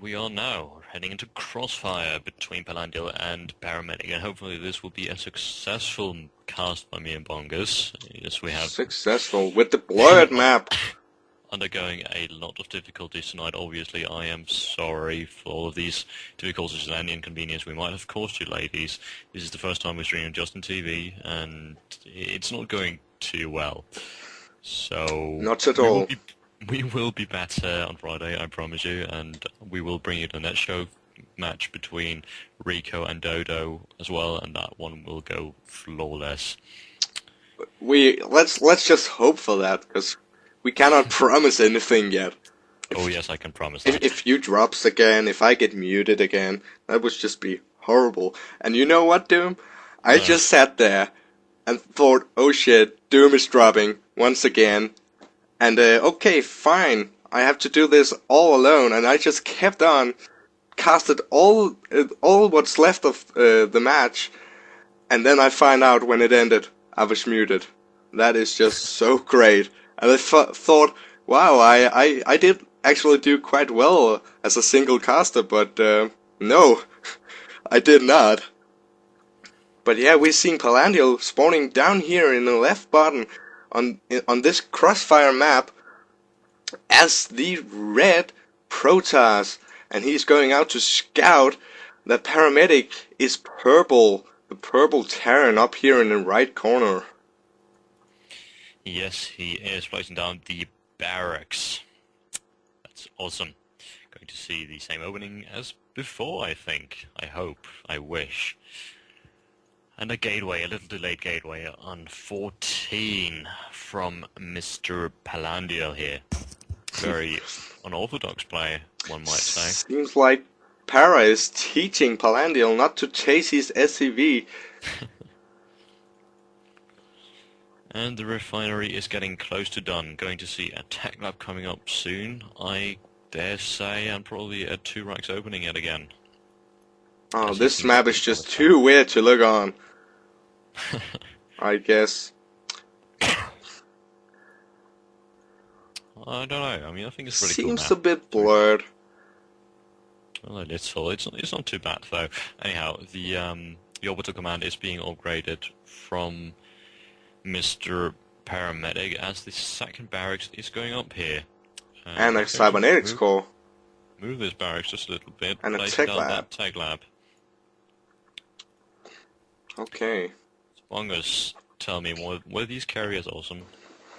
we are now heading into crossfire between Palandiell and Paramedic, and hopefully this will be a successful cast by me and Bongers. Yes, we have Successful with the blurred map. undergoing a lot of difficulties tonight. Obviously, I am sorry for all of these difficulties and any inconvenience we might have caused you, ladies. This is the first time we're streaming just on TV, and it's not going too well. So Not at all. We will be better on Friday, I promise you, and we will bring you the next show match between Rico and Dodo as well, and that one will go flawless. Let's just hope for that, because we cannot promise anything yet. Oh yes, I can promise that. If you drops again, if I get muted again, that would just be horrible. And you know what, Doom? I just sat there and thought, oh shit, Doom is dropping once again. And okay, fine, I have to do this all alone, and I just kept on, casted all what's left of the match, and then I find out when it ended, I was muted. That is just so great. And I thought, wow, I did actually do quite well as a single caster, but no, I did not. But yeah, we're seeing Palandiell spawning down here in the left bottom on this crossfire map as the red Protoss, and he's going out to scout that Paramedic is purple, the purple Terran up here in the right corner. Yes, he is placing down the barracks. That's awesome. Going to see the same opening as before, I think. I hope. I wish. And a gateway, a little delayed gateway on 14 from Mr. Palandiell here. Very unorthodox play, one might say. Seems like Para is teaching Palandiell not to chase his SCV. And the refinery is getting close to done. Going to see a tech lab coming up soon. I dare say, and probably a 2 racks opening yet again. Oh, this map is just too weird to look on. I guess. I don't know. I mean, I think it's pretty Seems cool a bit blurred. Well, a little. It's not too bad though. Anyhow, the orbital command is being upgraded from Mr. Paramedic as the second barracks is going up here. And a cybernetics core. Move this barracks just a little bit. And a placing tech down lab. that tech lab. Okay. Bongers, tell me, were these carriers awesome?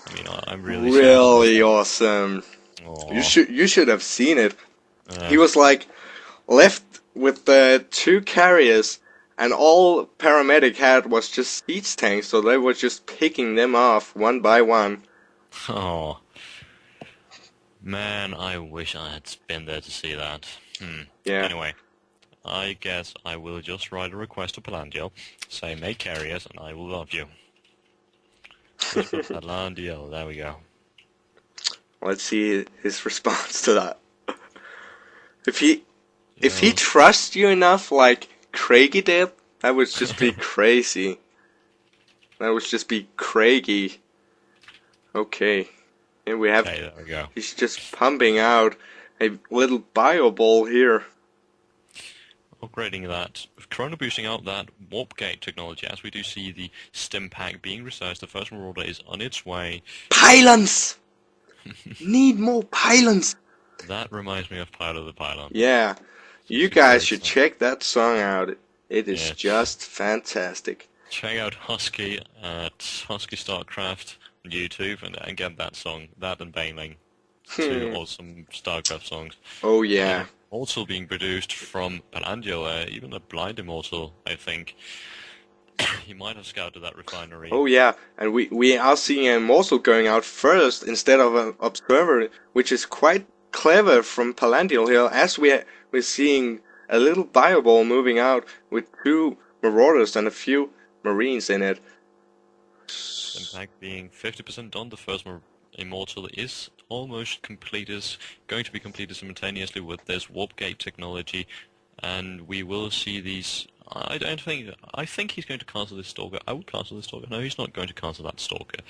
I mean, I'm really awesome. Aww. You should have seen it. He was like left with the 2 carriers, and all Paramedic had was just siege tanks, so they were just picking them off one by one. Oh. Man, I wish I had been there to see that. Yeah. Anyway, I guess I will just write a request to Palandiell, say make carriers, and I will love you. Palandiell, there we go. Let's see his response to that. If he trusts you enough, like Craigie did, that would just be crazy. That would just be Craigie. Okay. Here we have. Okay, there we go. He's just pumping out a little bio ball here. Upgrading that, Corona boosting out that warp gate technology, as we do see the stim pack being researched. The first marauder is on its way. Pylons! Need more pylons! That reminds me of Pilot of the Pylon. Yeah, you guys should check that song out. It is just fantastic. Check out Husky at Husky StarCraft on YouTube and get that song. That and Baneling. 2 awesome StarCraft songs. Oh yeah. Also being produced from Palandiell, even a blind immortal, I think. He might have scouted that refinery. Oh yeah, and we are seeing an immortal going out first instead of an observer, which is quite clever from Palandiell here, as we're seeing a little bioball moving out with 2 marauders and a few marines in it. Impact being 50% done, the first immortal is almost completed, going to be completed simultaneously with this warp gate technology, and we will see these. I think he's going to cancel this stalker. I would cancel this stalker. No, he's not going to cancel that stalker.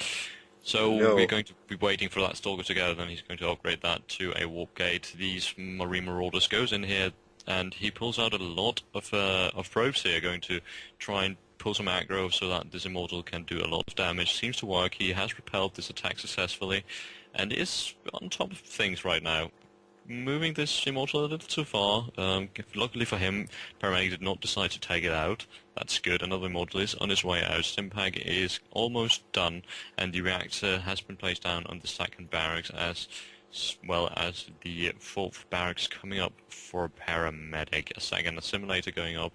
So we're No. going to be waiting for that Stalker to go, then he's going to upgrade that to a Warp Gate. These Marine Marauders goes in here, and he pulls out a lot of probes here, going to try and pull some aggro so that this Immortal can do a lot of damage. Seems to work. He has repelled this attack successfully, and is on top of things right now. Moving this Immortal a little too far. Luckily for him, Paramedic did not decide to take it out. That's good. Another Immortal is on his way out. Stimpag is almost done, and the reactor has been placed down on the second barracks, as well as the fourth barracks coming up for Paramedic. A second assimilator going up,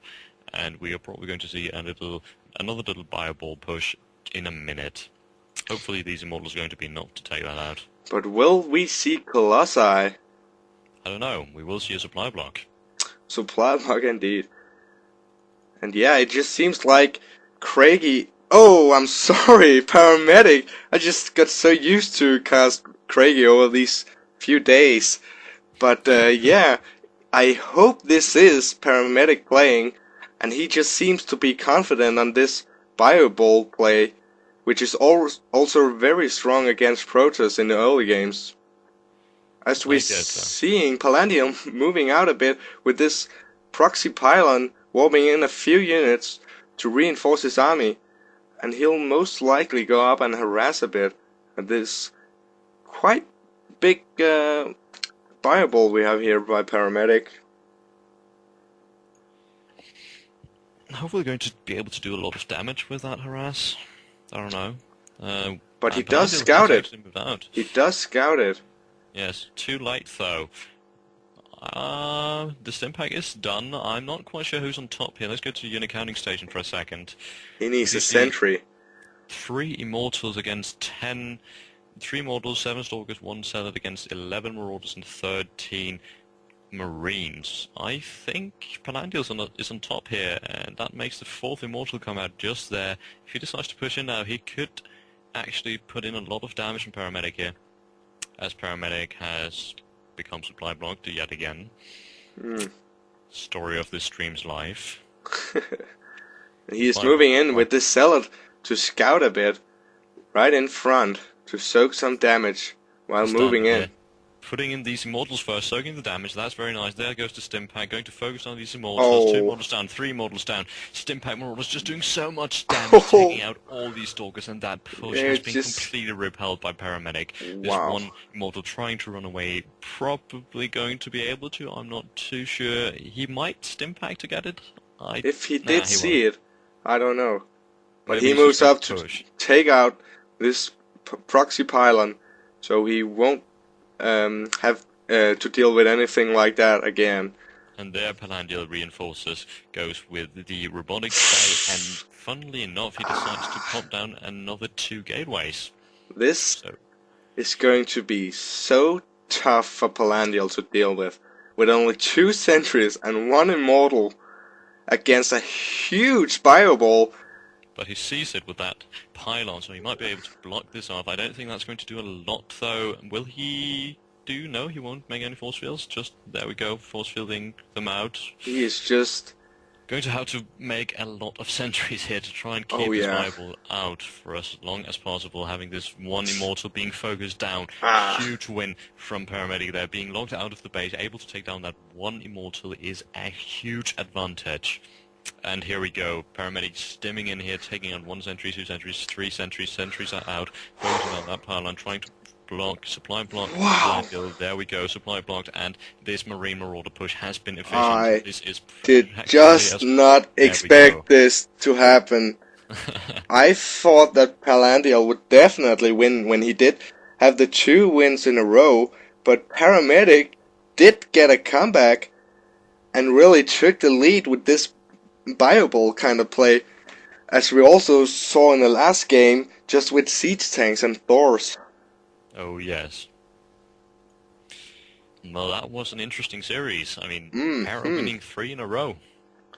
and we are probably going to see another little bioball push in a minute. Hopefully these Immortals are going to be enough to take that out. But will we see Colossi? I don't know. We will see a supply block. Supply block indeed. And yeah, it just seems like Craigie... Oh, I'm sorry, Paramedic! I just got so used to cast Craigie over these few days. But yeah, I hope this is Paramedic playing, and he just seems to be confident on this Bioball play, which is also very strong against Protoss in the early games. As we're seeing Palandiell moving out a bit with this proxy pylon warping in a few units to reinforce his army, and he'll most likely go up and harass a bit at this quite big Bioball we have here by Paramedic. Hopefully going to be able to do a lot of damage with that harass. I don't know. But he does scout it. He does scout it. Yes, too late though. The Stimpack is done. I'm not quite sure who's on top here. Let's go to the unit counting station for a second. He needs a sentry. 3 Immortals against 10... 3 Immortals, 7 Stalkers, 1 Zealot against 11 Marauders and 13 Marines. I think Palandiells is on top here, and that makes the 4th Immortal come out just there. If he decides to push in now, he could actually put in a lot of damage from Paramedic here, as Paramedic has become supply blocked yet again. Story of this stream's life. He is moving in with this Zealot to scout a bit, right in front, to soak some damage while moving in. Putting in these Immortals first, soaking the damage, that's very nice. There goes the Stimpack, going to focus on these Immortals. 2 Immortals down, 3 Immortals down. Stimpack Marauders just doing so much damage, taking out all these Stalkers, and that push has been completely repelled by Paramedic. This one Immortal trying to run away, probably going to be able to, I'm not too sure. He might Stimpack to get it. If he did see it, I don't know. But he moves up to take out this proxy pylon, so he won't have to deal with anything like that again. And there Palandiell reinforces, goes with the robotic spy, and funnily enough he decides to pop down another 2 gateways. This is going to be so tough for Palandiell to deal with only 2 sentries and 1 Immortal against a huge Bioball. But he sees it with that pylon, so he might be able to block this off. I don't think that's going to do a lot, though. Will he do? No, he won't make any force fields. Just, there we go, force fielding them out. He is just going to have to make a lot of sentries here to try and keep this Bible out for as long as possible, having this 1 Immortal being focused down. Huge win from Paramedic there, being locked out of the base, able to take down that 1 Immortal is a huge advantage. And here we go, Paramedic stimming in here, taking on 1 sentry, 2 sentries, 3 sentries. Sentries are out, focusing on that pylon, trying to block, supply block. There we go, supply blocked, and this Marine Marauder push has been efficient. This is did just not expect this to happen. I thought that Palandiell would definitely win when he did have the 2 wins in a row, but Paramedic did get a comeback and really took the lead with this Bioball kind of play, as we also saw in the last game, just with siege tanks and Thors. Oh yes. Well, that was an interesting series. I mean, Para winning 3 in a row.